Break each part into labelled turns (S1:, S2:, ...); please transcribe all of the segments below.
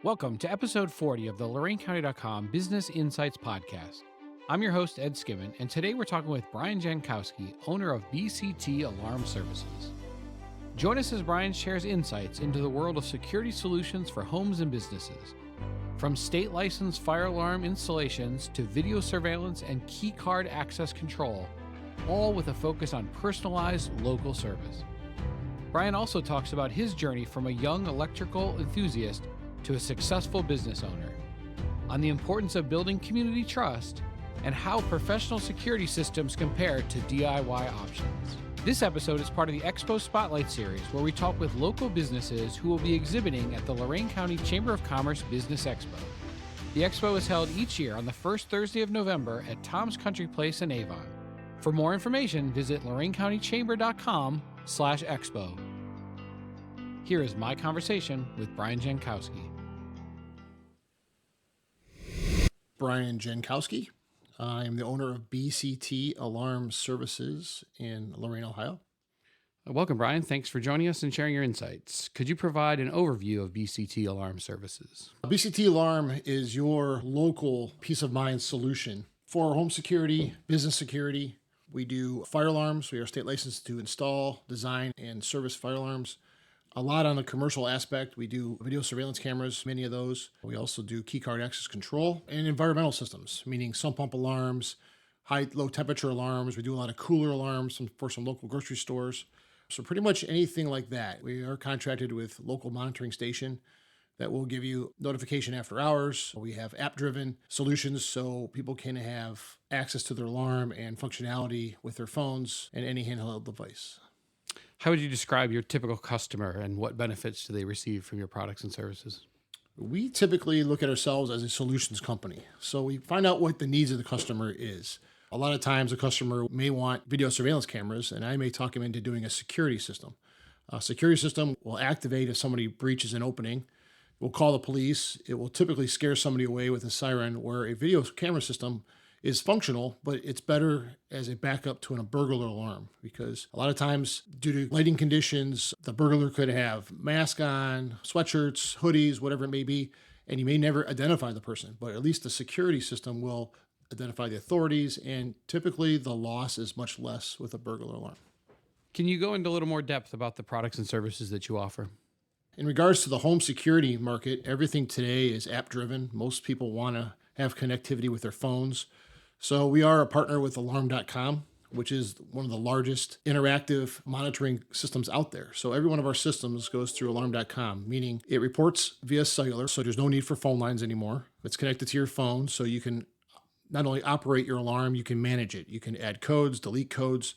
S1: Welcome to episode 40 of the LoraineCounty.com Business Insights Podcast. I'm your host, Ed Skimmon, and today we're talking with Brian Jankowski, owner of BCT Alarm Services. Join us as Brian shares insights into the world of security solutions for homes and businesses. From state-licensed fire alarm installations to video surveillance and key card access control, all with a focus on personalized local service. Brian also talks about his journey from a young electrical enthusiast to a successful business owner, on the importance of building community trust, and how professional security systems compare to DIY options. This episode is part of the Expo Spotlight series, where we talk with local businesses who will be exhibiting at the Lorain County Chamber of Commerce Business Expo. The expo is held each year on the first Thursday of November at Tom's Country Place in Avon. For more information, visit loraincountychamber.com/expo. Here is my conversation with Brian Jankowski.
S2: Brian Jankowski. I am the owner of BCT Alarm Services in Lorain, Ohio.
S1: Welcome, Brian. Thanks for joining us and sharing your insights. Could you provide an overview of BCT Alarm Services?
S2: BCT Alarm is your local peace of mind solution for home security, business security. We do fire alarms. We are state licensed to install, design, and service fire alarms. A lot on the commercial aspect. We do video surveillance cameras, many of those. We also do key card access control and environmental systems, meaning sump pump alarms, low temperature alarms. We do a lot of cooler alarms for some local grocery stores. So pretty much anything like that. We are contracted with local monitoring station that will give you notification after hours. We have app-driven solutions so people can have access to their alarm and functionality with their phones and any handheld device.
S1: How would you describe your typical customer and what benefits do they receive from your products and services?
S2: We typically look at ourselves as a solutions company. So we find out what the needs of the customer is. A lot of times a customer may want video surveillance cameras, and I may talk them into doing a security system. A security system will activate if somebody breaches an opening. We'll call the police. It will typically scare somebody away with a siren, where a video camera system is functional, but it's better as a backup to a burglar alarm, because a lot of times due to lighting conditions, the burglar could have mask on, sweatshirts, hoodies, whatever it may be, and you may never identify the person, but at least the security system will identify the authorities, and typically the loss is much less with a burglar alarm.
S1: Can you go into a little more depth about the products and services that you offer?
S2: In regards to the home security market, everything today is app-driven. Most people want to have connectivity with their phones. So we are a partner with alarm.com, which is one of the largest interactive monitoring systems out there. So every one of our systems goes through alarm.com, meaning it reports via cellular, so there's no need for phone lines anymore. It's connected to your phone, so you can not only operate your alarm, you can manage it. You can add codes, delete codes.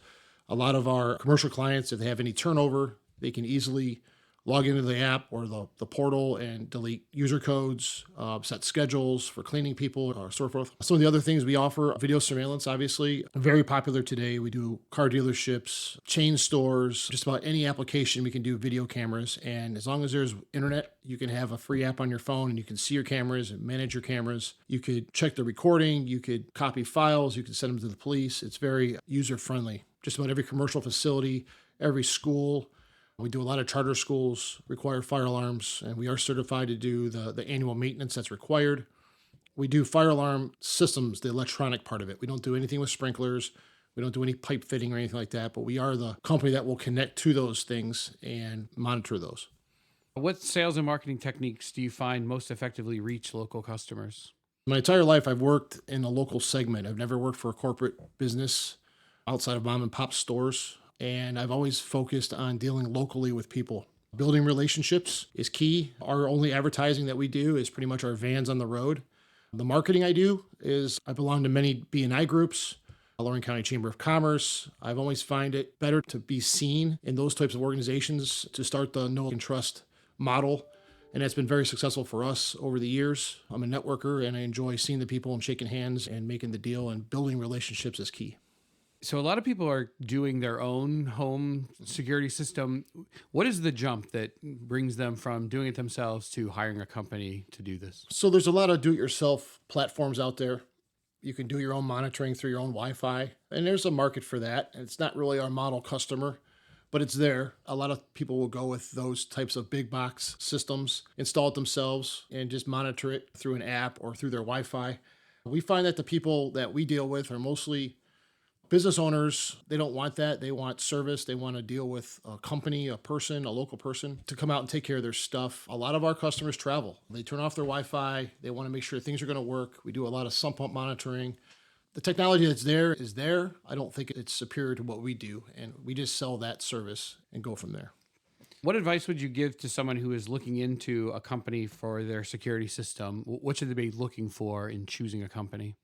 S2: A lot of our commercial clients, if they have any turnover, they can easily log into the app or the portal and delete user codes, set schedules for cleaning people, or so forth. Some of the other things we offer, video surveillance, obviously, very popular today. We do car dealerships, chain stores, just about any application we can do video cameras. And as long as there's internet, you can have a free app on your phone and you can see your cameras and manage your cameras. You could check the recording, you could copy files, you could send them to the police. It's very user-friendly. Just about every commercial facility, every school. We do a lot of charter schools, require fire alarms, and we are certified to do the annual maintenance that's required. We do fire alarm systems, the electronic part of it. We don't do anything with sprinklers. We don't do any pipe fitting or anything like that, but we are the company that will connect to those things and monitor those.
S1: What sales and marketing techniques do you find most effectively reach local customers?
S2: My entire life, I've worked in a local segment. I've never worked for a corporate business outside of mom and pop stores. And I've always focused on dealing locally with people. Building relationships is key. Our only advertising that we do is pretty much our vans on the road. The marketing I do is I belong to many B&I groups, Lorain County Chamber of Commerce. I've always find it better to be seen in those types of organizations to start the know and trust model. And that's been very successful for us over the years. I'm a networker and I enjoy seeing the people and shaking hands and making the deal, and building relationships is key.
S1: So a lot of people are doing their own home security system. What is the jump that brings them from doing it themselves to hiring a company to do this?
S2: So there's a lot of do-it-yourself platforms out there. You can do your own monitoring through your own Wi-Fi, and there's a market for that. It's not really our model customer, but it's there. A lot of people will go with those types of big box systems, install it themselves, and just monitor it through an app or through their Wi Fi. We find that the people that we deal with are mostly business owners. They don't want that. They want service. They want to deal with a company, a person, a local person to come out and take care of their stuff. A lot of our customers travel. They turn off their Wi Fi. They want to make sure things are going to work. We do a lot of sump pump monitoring. The technology that's there is there. I don't think it's superior to what we do. And we just sell that service and go from there.
S1: What advice would you give to someone who is looking into a company for their security system? What should they be looking for in choosing a company?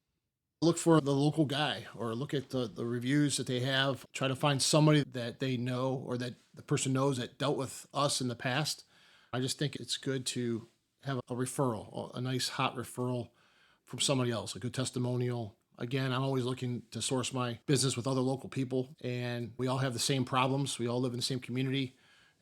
S2: Look for the local guy or look at the reviews that they have. Try to find somebody that they know or that the person knows that dealt with us in the past. I just think it's good to have a referral, a nice hot referral from somebody else, a good testimonial. Again, I'm always looking to source my business with other local people, and we all have the same problems. We all live in the same community.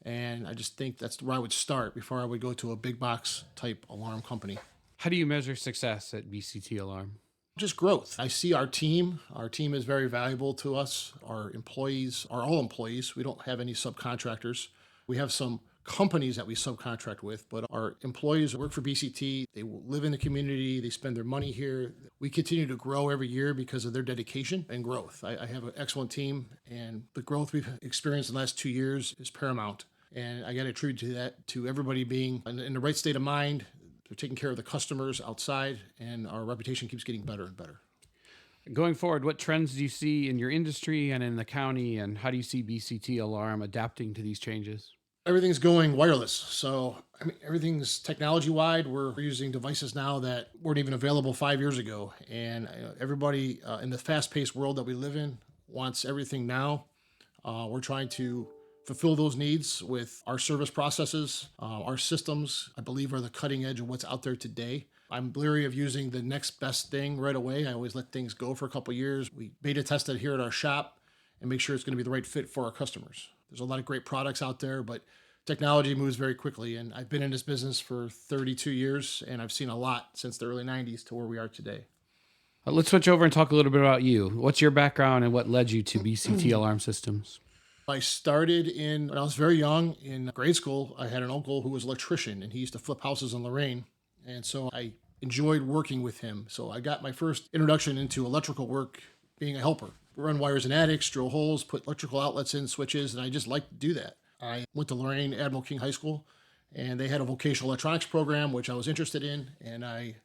S2: And I just think that's where I would start before I would go to a big box type alarm company.
S1: How do you measure success at BCT Alarm?
S2: Just growth. I see our team. Our team is very valuable to us. Our employees are all employees. We don't have any subcontractors. We have some companies that we subcontract with, but our employees work for BCT. They live in the community. They spend their money here. We continue to grow every year because of their dedication and growth. I have an excellent team, and the growth we've experienced in the last 2 years is paramount. And I got to attribute that to everybody being in the right state of mind. They're taking care of the customers outside, and our reputation keeps getting better and better.
S1: Going forward, what trends do you see in your industry and in the county, and how do you see BCT Alarm adapting to these changes?
S2: Everything's going wireless. So, everything's technology wide. We're using devices now that weren't even available 5 years ago. And everybody in the fast paced world that we live in wants everything now. We're trying to fulfill those needs with our service processes. Our systems, I believe, are the cutting edge of what's out there today. I'm leery of using the next best thing right away. I always let things go for a couple of years. We beta test it here at our shop and make sure it's going to be the right fit for our customers. There's a lot of great products out there, but technology moves very quickly. And I've been in this business for 32 years, and I've seen a lot since the early 90s to where we are today.
S1: Let's switch over and talk a little bit about you. What's your background and what led you to BCT Alarm Systems?
S2: I started when I was very young in grade school. I had an uncle who was an electrician, and he used to flip houses in Lorraine. And so I enjoyed working with him. So I got my first introduction into electrical work being a helper. Run wires in attics, drill holes, put electrical outlets in, switches, and I just liked to do that. I went to Lorraine Admiral King High School, and they had a vocational electronics program, which I was interested in, and I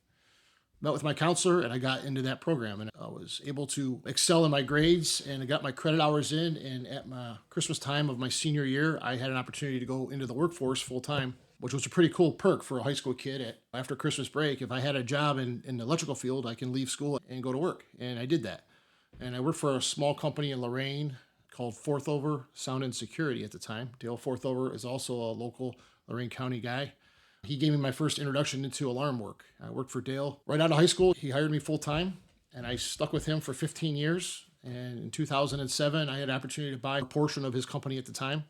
S2: met with my counselor, and I got into that program, and I was able to excel in my grades, and I got my credit hours in, and at my Christmas time of my senior year, I had an opportunity to go into the workforce full time, which was a pretty cool perk for a high school kid. After Christmas break, if I had a job in the electrical field, I can leave school and go to work, and I did that. And I worked for a small company in Lorraine called Forthover Sound and Security at the time. Dale Forthover is also a local Lorraine County guy. He gave me my first introduction into alarm work. I worked for Dale right out of high school. He hired me full time, and I stuck with him for 15 years. And in 2007, I had an opportunity to buy a portion of his company at the time,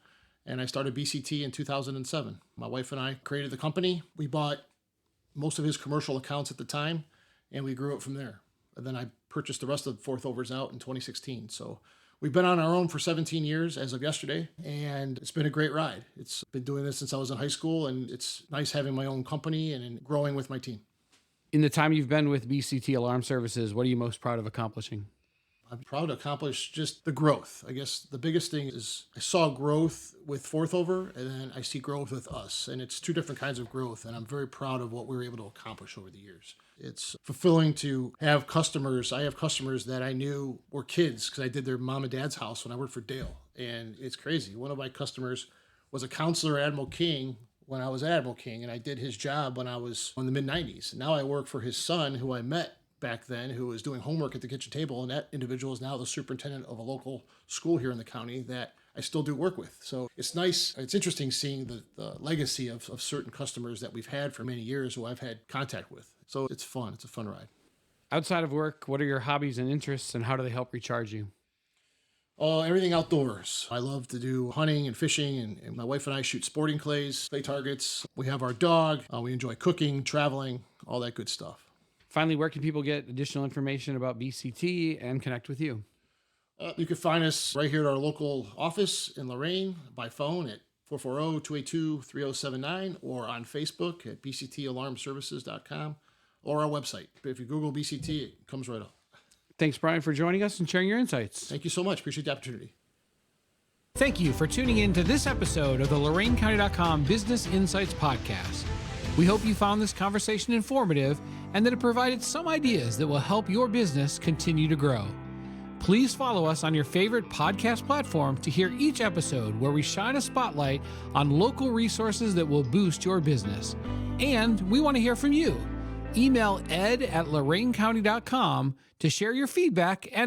S2: and I started BCT in 2007. My wife and I created the company. We bought most of his commercial accounts at the time, and we grew it from there. And then I purchased the rest of Forthovers out in 2016. So we've been on our own for 17 years as of yesterday, and it's been a great ride. It's been doing this since I was in high school, and it's nice having my own company and growing with my team.
S1: In the time you've been with BCT Alarm Services, what are you most proud of accomplishing?
S2: I'm proud to accomplish just the growth. I guess the biggest thing is I saw growth with Forthover, and then I see growth with us. And it's two different kinds of growth, and I'm very proud of what we were able to accomplish over the years. It's fulfilling to have customers. I have customers that I knew were kids because I did their mom and dad's house when I worked for Dale. And it's crazy. One of my customers was a counselor at Admiral King when I was at Admiral King, and I did his job when I was in the mid-90s. Now I work for his son, who I met back then, who was doing homework at the kitchen table, and that individual is now the superintendent of a local school here in the county that I still do work with. So it's nice. It's interesting seeing the legacy of certain customers that we've had for many years who I've had contact with. So it's fun. It's a fun ride.
S1: Outside of work, what are your hobbies and interests, and how do they help recharge you?
S2: Everything outdoors. I love to do hunting and fishing, and my wife and I shoot sporting clays, play targets. We have our dog. We enjoy cooking, traveling, all that good stuff.
S1: Finally, where can people get additional information about BCT and connect with you?
S2: You can find us right here at our local office in Lorraine by phone at 440-282-3079 or on Facebook at bctalarmservices.com or our website. If you Google BCT, it comes right up.
S1: Thanks, Brian, for joining us and sharing your insights.
S2: Thank you so much. Appreciate the opportunity.
S1: Thank you for tuning in to this episode of the LoraineCounty.com Business Insights Podcast. We hope you found this conversation informative and that it provided some ideas that will help your business continue to grow. Please follow us on your favorite podcast platform to hear each episode where we shine a spotlight on local resources that will boost your business. And we want to hear from you. Email ed@loraincounty.com to share your feedback and